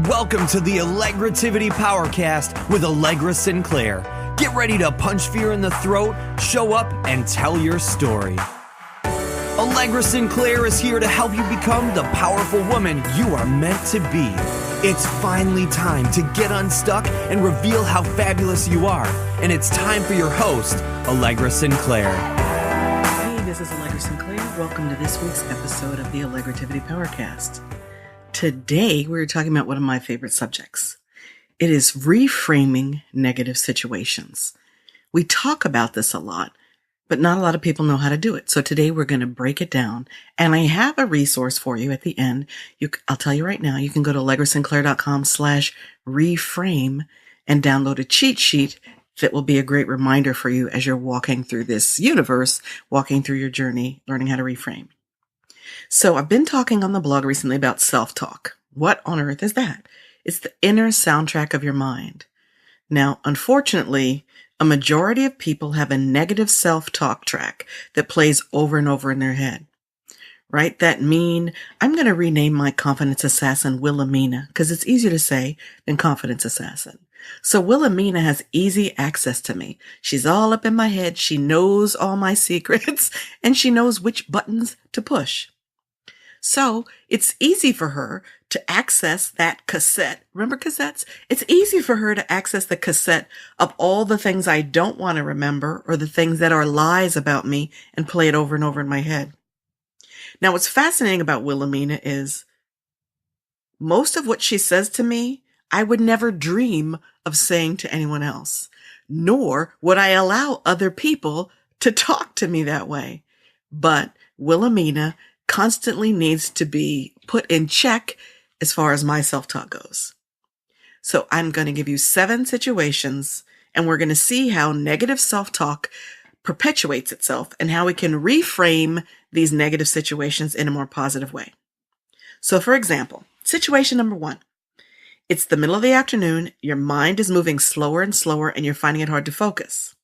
Welcome to the Allegrativity Powercast with Allegra Sinclair. Get ready to punch fear in the throat, show up, and tell your story. Allegra Sinclair is here to help you become the powerful woman you are meant to be. It's finally time to get unstuck and reveal how fabulous you are. And it's time for your host, Allegra Sinclair. Hey, this is Allegra Sinclair. Welcome to this week's episode of the Allegrativity Powercast. Today, we're talking about one of my favorite subjects. It is reframing negative situations. We talk about this a lot, but not a lot of people know how to do it. So today we're going to break it down. And I have a resource for you at the end. I'll tell you right now, you can go to allegrasinclair.com/reframe and download a cheat sheet that will be a great reminder for you as you're walking through this universe, walking through your journey, learning how to reframe. So I've been talking on the blog recently about self-talk. What on earth is that? It's the inner soundtrack of your mind. Now, unfortunately, a majority of people have a negative self-talk track that plays over and over in their head, right? That mean, I'm going to rename my confidence assassin Wilhemina because it's easier to say than confidence assassin. So Wilhemina has easy access to me. She's all up in my head. She knows all my secrets and she knows which buttons to push. So it's easy for her to access that cassette. Remember cassettes? It's easy for her to access the cassette of all the things I don't want to remember or the things that are lies about me and play it over and over in my head. Now, what's fascinating about Wilhemina is most of what she says to me, I would never dream of saying to anyone else, nor would I allow other people to talk to me that way. But Wilhemina constantly needs to be put in check as far as my self-talk goes. So I'm going to give you 7 situations and we're going to see how negative self-talk perpetuates itself and how we can reframe these negative situations in a more positive way. So for example, situation number 1, it's the middle of the afternoon, your mind is moving slower and slower and you're finding it hard to focus.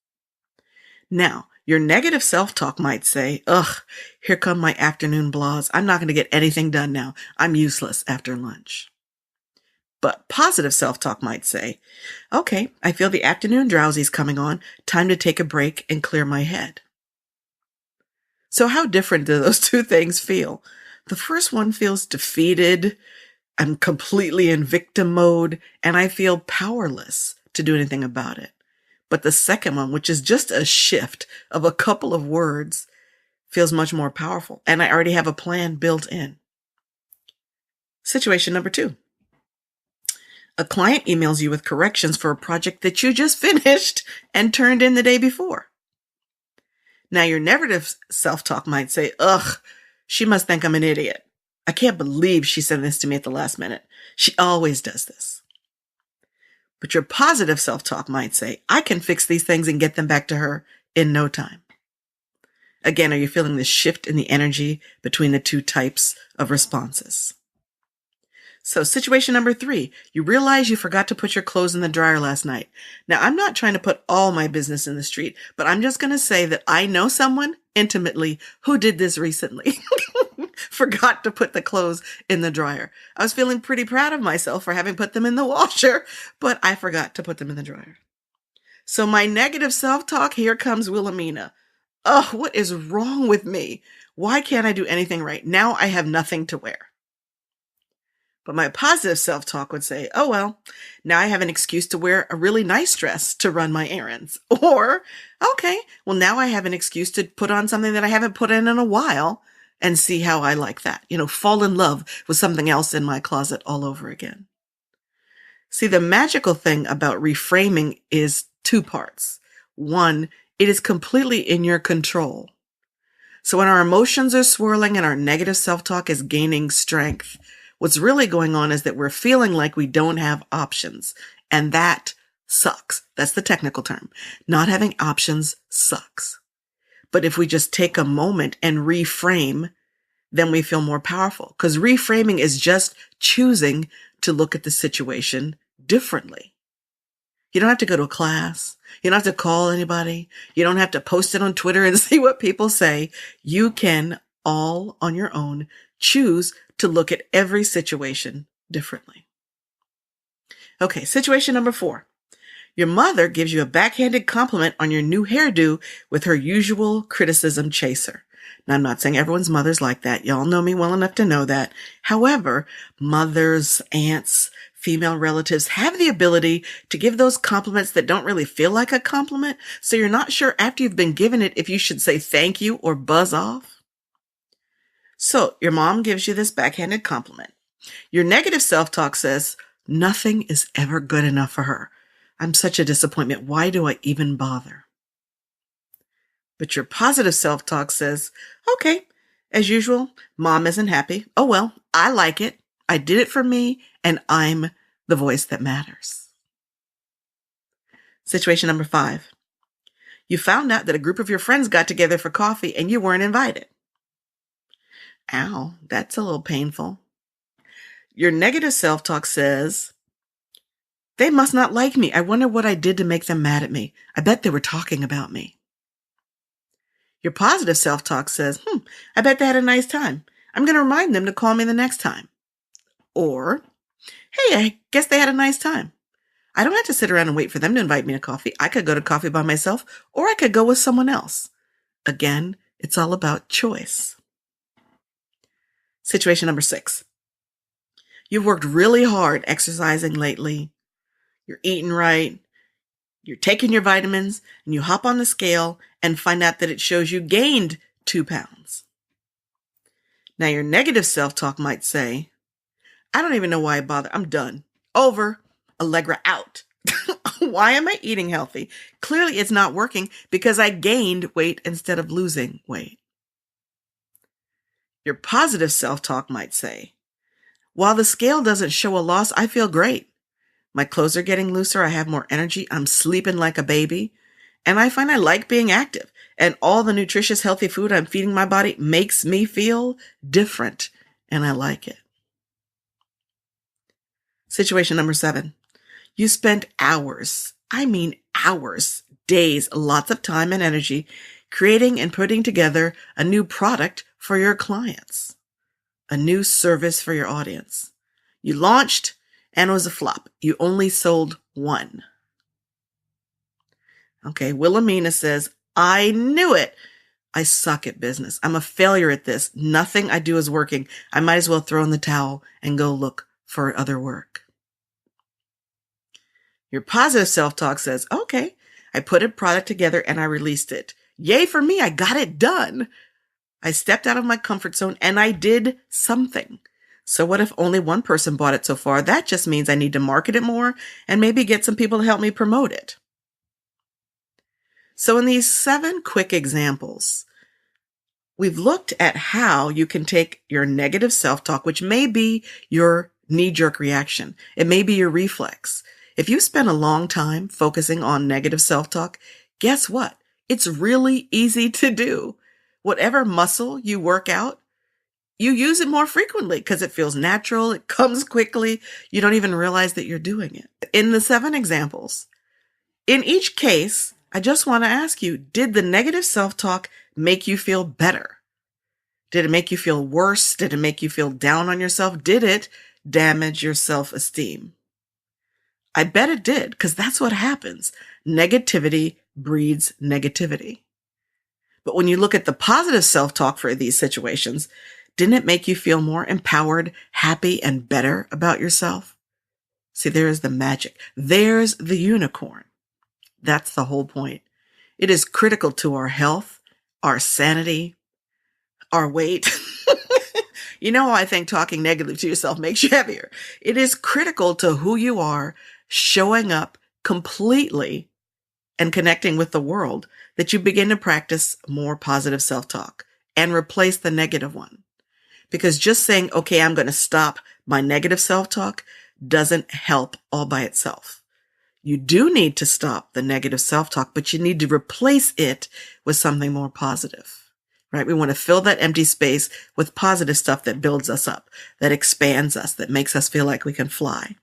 Now, your negative self-talk might say, ugh, here come my afternoon blahs. I'm not going to get anything done now. I'm useless after lunch. But positive self-talk might say, okay, I feel the afternoon drowsy's coming on. Time to take a break and clear my head. So how different do those two things feel? The first one feels defeated. I'm completely in victim mode and I feel powerless to do anything about it. But the second one, which is just a shift of a couple of words, feels much more powerful. And I already have a plan built in. Situation number 2. A client emails you with corrections for a project that you just finished and turned in the day before. Now, your negative self-talk might say, ugh, she must think I'm an idiot. I can't believe she sent this to me at the last minute. She always does this. But your positive self-talk might say, I can fix these things and get them back to her in no time. Again, are you feeling the shift in the energy between the two types of responses? So situation number 3, you realize you forgot to put your clothes in the dryer last night. Now, I'm not trying to put all my business in the street, but I'm just going to say that I know someone intimately who did this recently. Forgot to put the clothes in the dryer. I was feeling pretty proud of myself for having put them in the washer, but I forgot to put them in the dryer. So my negative self-talk, here comes Wilhemina. Oh, what is wrong with me? Why can't I do anything right? Now I have nothing to wear. But my positive self-talk would say, oh, well, now I have an excuse to wear a really nice dress to run my errands. Or, okay, well, now I have an excuse to put on something that I haven't put in a while and see how I like that. Fall in love with something else in my closet all over again. See, the magical thing about reframing is 2 parts. 1, it is completely in your control. So when our emotions are swirling and our negative self-talk is gaining strength, what's really going on is that we're feeling like we don't have options. And that sucks. That's the technical term. Not having options sucks. But if we just take a moment and reframe, then we feel more powerful. Because reframing is just choosing to look at the situation differently. You don't have to go to a class. You don't have to call anybody. You don't have to post it on Twitter and see what people say. You can all on your own choose to look at every situation differently. Okay, situation number 4. Your mother gives you a backhanded compliment on your new hairdo with her usual criticism chaser. Now, I'm not saying everyone's mother's like that. Y'all know me well enough to know that. However, mothers, aunts, female relatives have the ability to give those compliments that don't really feel like a compliment, so you're not sure after you've been given it if you should say thank you or buzz off. So, your mom gives you this backhanded compliment. Your negative self-talk says, nothing is ever good enough for her. I'm such a disappointment. Why do I even bother? But your positive self-talk says, okay, as usual, mom isn't happy. Oh well, I like it. I did it for me, and I'm the voice that matters. Situation number 5. You found out that a group of your friends got together for coffee and you weren't invited. Ow, that's a little painful. Your negative self-talk says, they must not like me. I wonder what I did to make them mad at me. I bet they were talking about me. Your positive self-talk says, I bet they had a nice time. I'm going to remind them to call me the next time. Or, hey, I guess they had a nice time. I don't have to sit around and wait for them to invite me to coffee. I could go to coffee by myself, or I could go with someone else. Again, it's all about choice. Situation number 6. You've worked really hard exercising lately. You're eating right. You're taking your vitamins, and you hop on the scale and find out that it shows you gained 2 pounds. Now, your negative self-talk might say, I don't even know why I bother. I'm done. Over. Allegra out. Why am I eating healthy? Clearly, it's not working because I gained weight instead of losing weight. Your positive self-talk might say, while the scale doesn't show a loss, I feel great. My clothes are getting looser. I have more energy. I'm sleeping like a baby. And I find I like being active. And all the nutritious, healthy food I'm feeding my body makes me feel different. And I like it. Situation number 7. You spent hours, days, lots of time and energy creating and putting together a new product for your clients, a new service for your audience. You launched and it was a flop. You only sold 1. Okay, Wilhemina says, I knew it. I suck at business. I'm a failure at this. Nothing I do is working. I might as well throw in the towel and go look for other work. Your positive self-talk says, okay, I put a product together and I released it. Yay for me, I got it done. I stepped out of my comfort zone and I did something. So what if only 1 person bought it so far? That just means I need to market it more and maybe get some people to help me promote it. So in these 7 quick examples, we've looked at how you can take your negative self-talk, which may be your knee-jerk reaction. It may be your reflex. If you spend a long time focusing on negative self-talk, guess what? It's really easy to do. Whatever muscle you work out, you use it more frequently because it feels natural. It comes quickly. You don't even realize that you're doing it. In the 7 examples, in each case, I just want to ask you, did the negative self-talk make you feel better? Did it make you feel worse? Did it make you feel down on yourself? Did it damage your self-esteem? I bet it did, because that's what happens. Negativity breeds negativity. But when you look at the positive self-talk for these situations, didn't it make you feel more empowered, happy, and better about yourself? See, there's the magic. There's the unicorn. That's the whole point. It is critical to our health, our sanity, our weight. You know how I think talking negative to yourself makes you heavier. It is critical to who you are, showing up completely and connecting with the world, that you begin to practice more positive self-talk and replace the negative one. Because just saying, okay, I'm going to stop my negative self-talk doesn't help all by itself. You do need to stop the negative self-talk, but you need to replace it with something more positive, right? We want to fill that empty space with positive stuff that builds us up, that expands us, that makes us feel like we can fly.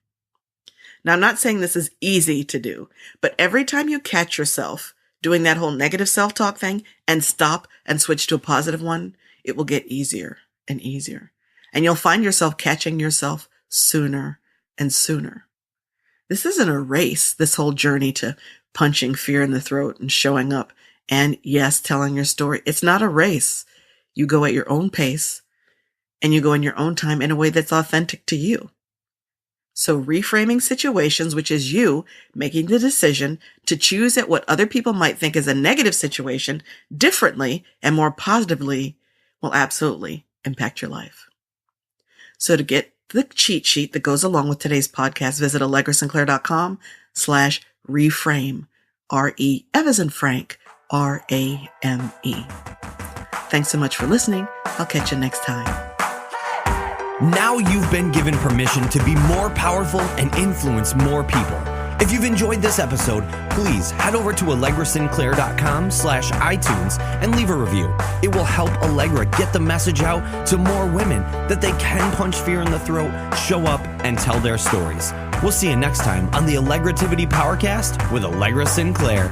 Now, I'm not saying this is easy to do, but every time you catch yourself doing that whole negative self-talk thing and stop and switch to a positive one, it will get easier and easier. And you'll find yourself catching yourself sooner and sooner. This isn't a race, this whole journey to punching fear in the throat and showing up and, yes, telling your story. It's not a race. You go at your own pace and you go in your own time in a way that's authentic to you. So reframing situations, which is you making the decision to choose at what other people might think is a negative situation differently and more positively, will absolutely impact your life. So to get the cheat sheet that goes along with today's podcast, visit allegrasinclair.com/reframe, R-E, F as in Frank, R-A-M-E. Thanks so much for listening. I'll catch you next time. Now you've been given permission to be more powerful and influence more people. If you've enjoyed this episode, please head over to allegrasinclair.com/iTunes and leave a review. It will help Allegra get the message out to more women that they can punch fear in the throat, show up, and tell their stories. We'll see you next time on the Allegrativity Powercast with Allegra Sinclair.